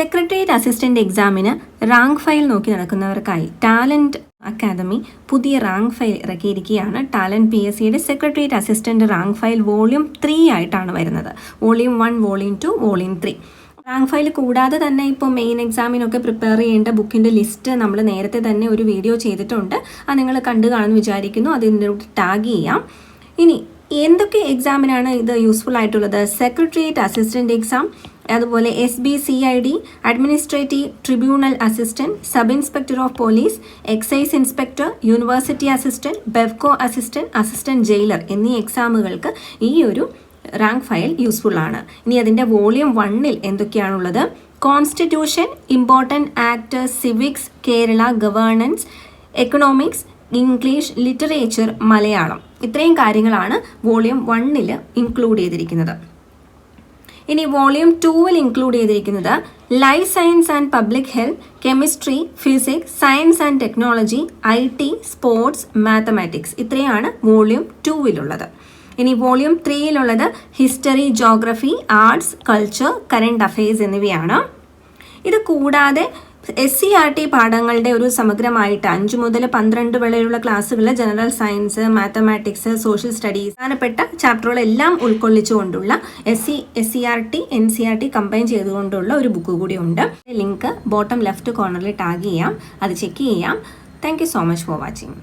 Secretariat assistant എക്സാമിന് rank file നോക്കി നടക്കുന്നവർക്കായി ടാലന്റ് അക്കാദമി പുതിയ റാങ്ക് ഫയൽ ഇറക്കിയിരിക്കുകയാണ്. ടാലന്റ് PSCയുടെ secretariat assistant rank file volume 3 ആയിട്ടാണ് വരുന്നത്. Volume 1, volume 2, volume 3. Rank file കൂടാതെ തന്നെ ഇപ്പോൾ മെയിൻ എക്സാമിനൊക്കെ പ്രിപ്പയർ ചെയ്യേണ്ട ബുക്കിൻ്റെ ലിസ്റ്റ് നമ്മൾ നേരത്തെ തന്നെ ഒരു വീഡിയോ ചെയ്തിട്ടുണ്ട്. അത് നിങ്ങൾ കണ്ടു കാണുമെന്ന് വിചാരിക്കുന്നു. അതിൻ്റെ ടാഗ് ചെയ്യാം. ഇനി എന്തൊക്കെ എക്സാമിനാണ് ഇത് യൂസ്ഫുൾ ആയിട്ടുള്ളത്? സെക്രട്ടേറിയറ്റ് അസിസ്റ്റന്റ് എക്സാം, അതുപോലെ SBCID, administrative tribunal assistant, sub inspector of police, excise inspector, university assistant, Bevco assistant, assistant jailer എന്നീ എക്സാമുകൾക്ക് ഈ ഒരു റാങ്ക് ഫയൽ യൂസ്ഫുൾ ആണ്. ഇനി അതിൻ്റെ വോളിയം 1-ൽ എന്തൊക്കെയാണുള്ളത്? Constitution, important act, civics, Kerala governance, economics, English, literature, Malayalam. ഇത്രയും കാര്യങ്ങളാണ് വോളിയം 1-ൽ ഇൻക്ലൂഡ് ചെയ്തിരിക്കുന്നത്. ഇനി വോളിയം 2-ൽ ഇൻക്ലൂഡ് ചെയ്തിരിക്കുന്നത് life science and public health, chemistry, physics, science and technology, IT, sports, mathematics. ഇത്രയാണ് വോളിയം 2-ലുള്ളത്. ഇനി വോളിയം 3-ലുള്ളത് history, geography, arts, culture, current affairs എന്നിവയാണ്. ഇത് കൂടാതെ SCERT പാഠങ്ങളുടെ ഒരു സമഗ്രമായിട്ട് 5 മുതൽ 12 വരെയുള്ള ക്ലാസ്സുകളിൽ general science, mathematics, social studies, പ്രധാനപ്പെട്ട ചാപ്റ്ററുകളെല്ലാം ഉൾക്കൊള്ളിച്ചുകൊണ്ടുള്ള SCERT, NCERT കമ്പൈൻ ചെയ്തുകൊണ്ടുള്ള ഒരു ബുക്ക് കൂടി ഉണ്ട്. ലിങ്ക് ബോട്ടം ലെഫ്റ്റ് കോർണറിൽ ടാഗ് ചെയ്യാം. അത് ചെക്ക് ചെയ്യാം. Thank you so much for watching.